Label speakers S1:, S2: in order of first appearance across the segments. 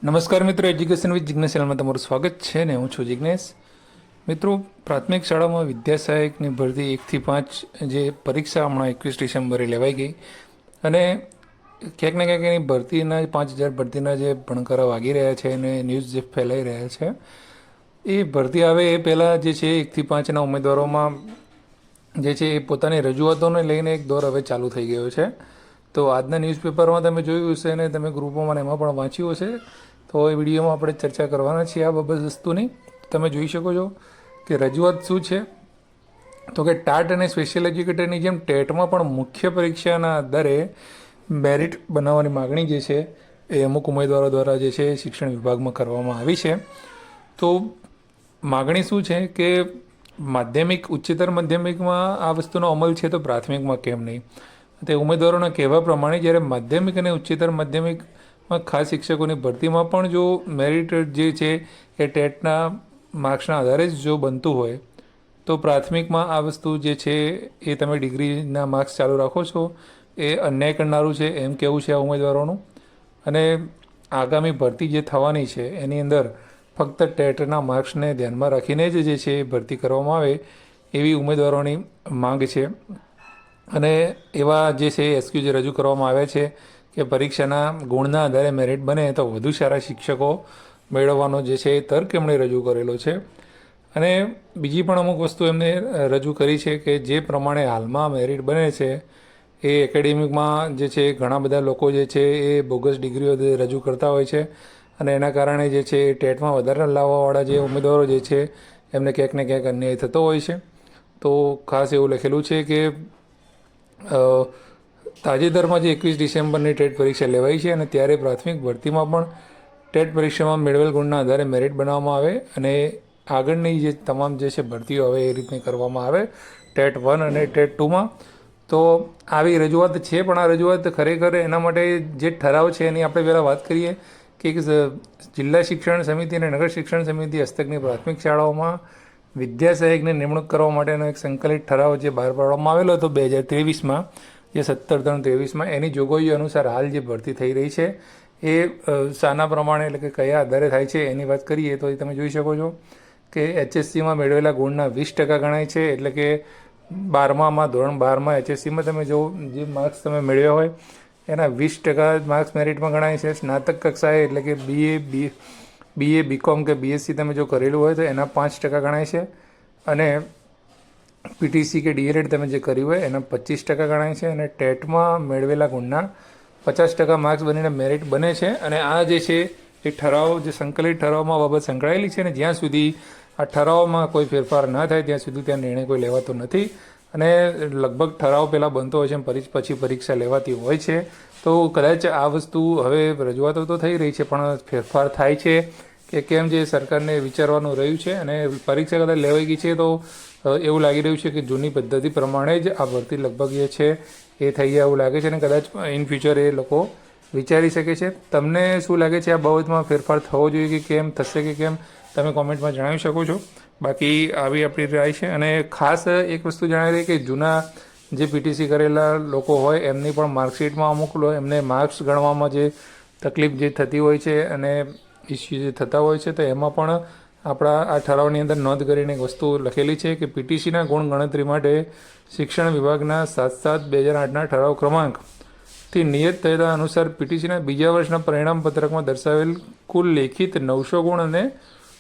S1: નમસ્કાર મિત્રો, education with Jignesh ચેનલમાં તમારું સ્વાગત છે ને હું છું જિજ્ઞેશ. મિત્રો, પ્રાથમિક શાળામાં વિદ્યા સહાયકની ભરતી 1 થી 5 જે પરીક્ષા હમણાં 21 ડિસેમ્બરે લેવાઈ ગઈ અને ક્યાંક ને ક્યાંક એની ભરતીના 5,000 ભરતીના જે ભણકારા વાગી રહ્યા છે અને ન્યૂઝ જે ફેલાઈ રહ્યા છે એ ભરતી આવે એ પહેલાં જે છે 1 થી 5ના ઉમેદવારોમાં જે છે એ પોતાની રજૂઆતોને લઈને એક દોર હવે ચાલુ થઈ ગયો છે. તો આજના ન્યૂઝપેપરમાં તમે જોયું હશે અને તમે ગ્રુપોમાં એમાં પણ વાંચ્યું હશે. તો એ વિડીયોમાં આપણે ચર્ચા કરવાના છીએ આ બાબત વસ્તુની. તમે જોઈ શકો છો કે રજૂઆત શું છે. તો કે ટાટ અને સ્પેશિયલ એજ્યુકેટરની જેમ ટેટમાં પણ મુખ્ય પરીક્ષાના આધારે મેરિટ બનાવવાની માગણી જે છે એ અમુક ઉમેદવારો દ્વારા જે છે શિક્ષણ વિભાગમાં કરવામાં આવી છે. તો માગણી શું છે કે માધ્યમિક ઉચ્ચતર માધ્યમિકમાં આ વસ્તુનો અમલ છે તો પ્રાથમિકમાં કેમ નહીં? તે ઉમેદવારોના કહેવા પ્રમાણે જ્યારે માધ્યમિક અને ઉચ્ચતર માધ્યમિકમાં ખાસ શિક્ષકોની ભરતીમાં પણ જો મેરિટ જે છે એ ટેટના માર્ક્સના આધારે જ જો બનતું હોય તો પ્રાથમિકમાં આ વસ્તુ જે છે એ તમે ડિગ્રીના માર્ક્સ ચાલુ રાખો છો એ અન્યાય કરનારું છે એમ કહેવું છે આ ઉમેદવારોનું. અને આગામી ભરતી જે થવાની છે એની અંદર ફક્ત ટેટના માર્ક્સને ધ્યાનમાં રાખીને જ જે છે એ ભરતી કરવામાં આવે એવી ઉમેદવારોની માંગ છે. અને એવા જે છે એસક્યુ જે રજૂ કરવામાં આવ્યા છે કે પરીક્ષાના ગુણના આધારે મેરિટ બને તો વધુ સારા શિક્ષકો મેળવવાનો જે છે એ તર્ક એમણે રજૂ કરેલો છે. અને બીજી પણ અમુક વસ્તુ એમને રજૂ કરી છે કે જે પ્રમાણે હાલમાં મેરિટ બને છે એ એકેડેમિકમાં જે છે ઘણા બધા લોકો જે છે એ બોગસ ડિગ્રીઓ રજૂ કરતા હોય છે અને એના કારણે જે છે એ ટેટમાં વધારે લાવવાવાળા જે ઉમેદવારો જે છે એમને ક્યાંક ને ક્યાંક અન્યાય થતો હોય છે. તો ખાસ એવું લખેલું છે કે તાજેતરમાં જે 21 ડિસેમ્બરની ટેટ પરીક્ષા લેવાઈ છે અને ત્યારે પ્રાથમિક ભરતીમાં પણ ટેટ પરીક્ષામાં મેળવેલ ગુણના આધારે મેરિટ બનાવવામાં આવે અને આગળની જે તમામ જે છે ભરતીઓ હવે એ રીતની કરવામાં આવે ટેટ 1 અને ટેટ 2માં. તો આવી રજૂઆત છે પણ આ રજૂઆત ખરેખર એના માટે જે ઠરાવ છે એની આપણે પહેલાં વાત કરીએ કે જિલ્લા શિક્ષણ સમિતિ અને નગર શિક્ષણ સમિતિ હસ્તકની પ્રાથમિક શાળાઓમાં વિદ્યા સહાયકની નિમણૂક કરવા માટેનો એક સંકલિત ઠરાવ જે બહાર પાડવામાં આવેલો હતો 2023માં, જે 17/3/23માં, એની જોગવાઈઓ અનુસાર હાલ જે ભરતી થઈ રહી છે એ શાના પ્રમાણે એટલે કે કયા આધારે થાય છે એની વાત કરીએ તો તમે જોઈ શકો છો કે HSCમાં મેળવેલા ગુણના 20% ગણાય છે. એટલે કે 12માં ધોરણ 12માં HSCમાં તમે જો જે માર્ક્સ તમે મેળવ્યા હોય એના 20% માર્ક્સ મેરિટમાં ગણાય છે. સ્નાતક કક્ષાએ એટલે કે BA BCom કે BSc તમે જો કરેલું હોય તો એના 5% ગણાય છે. અને PTC કે DLED તમે જે કર્યું હોય એના 25% ગણાય છે. અને ટેટમાં મેળવેલા ગુણના 50% માર્ક્સ બનીને મેરિટ બને છે. અને આ જે છે એ ઠરાવ જે સંકલિત ઠરાવમાં બાબત સંકળાયેલી છે ને જ્યાં સુધી આ ઠરાવમાં કોઈ ફેરફાર ન થાય ત્યાં સુધી ત્યાં નિર્ણય કોઈ લેવાતો નથી. અને લગભગ ઠરાવ પહેલાં બનતો હોય છે પછી પરીક્ષા લેવાતી હોય છે. તો કદાચ આ વસ્તુ હવે રજૂઆતો તો થઈ રહી છે પણ ફેરફાર થાય છે કે કેમ જે સરકારને વિચારવાનું રહ્યું છે. અને પરીક્ષા કદાચ લેવાઈ ગઈ છે તો એવું લાગી રહ્યું છે કે જૂની પદ્ધતિ પ્રમાણે જ આ ભરતી લગભગ જે છે એ થઈ જાય એવું લાગે છે અને કદાચ ઇન ફ્યુચર એ લોકો વિચારી શકે છે. તમને શું લાગે છે આ બાબતમાં ફેરફાર થવો જોઈએ કે કેમ થશે કે કેમ તમે કોમેન્ટમાં જણાવી શકો છો. બાકી આવી આપણી રાય છે. અને ખાસ એક વસ્તુ જણાવી રહી કે જૂના જે PTC કરેલા લોકો હોય એમની પણ માર્કશીટમાં અમુક એમને માર્ક્સ ગણવામાં જે તકલીફ જે થતી હોય છે અને ઇસ્યુ જે થતા હોય છે તો એમાં પણ આપણા આ ઠરાવની અંદર નોંધ કરીને એક વસ્તુ લખેલી છે કે PTCના ગુણ ગણતરી માટે શિક્ષણ વિભાગના 7/7/2008ના ઠરાવ ક્રમાંકથી નિયત થયેલા અનુસાર PTCના બીજા વર્ષના પરિણામ પત્રકમાં દર્શાવેલ કુલ લેખિત 900 ગુણ અને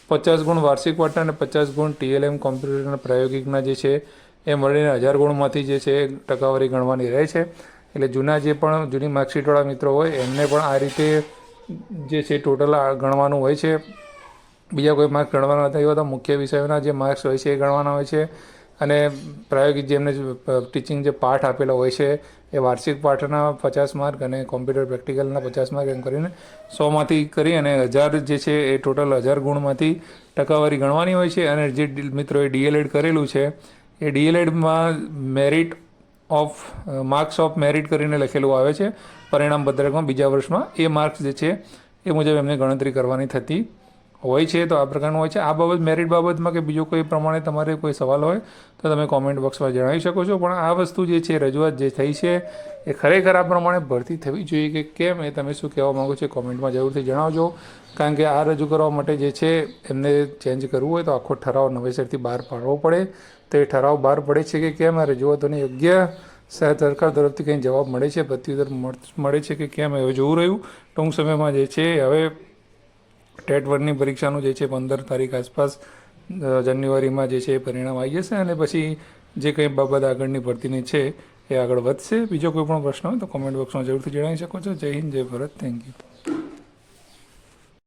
S1: 50 ગુણ વાર્ષિક વાટા અને 50 ગુણ TLM કોમ્પ્યુટરના પ્રાયોગિકના જે છે એ મળીને 1000 ગુણમાંથી જે છે ટકાવારી ગણવાની રહે છે. એટલે જૂના જે પણ જૂની માર્કશીટવાળા મિત્રો હોય એમને પણ આ રીતે જે છે ટોટલ ગણવાનું હોય છે. બીજા કોઈ માર્ક્સ ગણવાના હતા એવા તો મુખ્ય વિષયોના જે માર્ક્સ હોય છે એ ગણવાના હોય છે. અને પ્રાયોગિક જે એમને ટીચિંગ જે પાઠ આપેલા હોય છે એ વાર્ષિક પાઠના 50 માર્ક અને કોમ્પ્યુટર પ્રેક્ટિકલના 50 માર્ક એમ કરીને 100માંથી કરી અને 1000 જે છે એ ટોટલ 1000 ગુણમાંથી ટકાવારી ગણવાની હોય છે. અને જે મિત્રોએ DLED કરેલું છે એ DLEDમાં merit of marks of merit કરીને લખેલું આવે છે પરિણામ પત્રકમાં બીજા વર્ષમાં. એ માર્ક્સ જે છે એ મુજબ એમને ગણતરી કરવાની થતી હોય છે તો આ પ્રકારનું હોય છે. આ બાબત મેરિટ બાબતમાં કે બીજો કોઈ પ્રમાણે તમારે કોઈ સવાલ હોય તો તમે કોમેન્ટ બોક્સમાં જણાવી શકો છો. પણ આ વસ્તુ જે છે રજૂઆત જે થઈ છે એ ખરેખર આ પ્રમાણે ભરતી થવી જોઈએ કે કેમ, એ તમે શું કહેવા માગો છો કોમેન્ટમાં જરૂરથી જણાવજો. કારણ કે આ રજૂ કરવા માટે જે છે એમને ચેન્જ કરવું હોય તો આખો ઠરાવ નવેસરથી બહાર પાડવો પડે. તો એ ઠરાવ બહાર પડે છે કે કેમ, આ રજૂઆતોને યોગ્ય સરકાર તરફથી કંઈ જવાબ મળે છે, પ્રત્યુત્તર મળે છે કે કેમ, એવું જોવું રહ્યું. ટૂંક સમયમાં જે છે હવે ટેટ 1ની પરીક્ષાનું જે છે 15 તારીખ આસપાસ જાન્યુઆરીમાં જે છે એ પરિણામ આવી જશે અને પછી જે કંઈ બાબત આગળની ભરતીની છે એ આગળ વધશે. બીજો કોઈ પણ પ્રશ્ન હોય તો કોમેન્ટ બોક્સમાં જરૂરથી જણાવી શકો છો. જય હિન્દ, જય ભારત, થેન્ક યુ.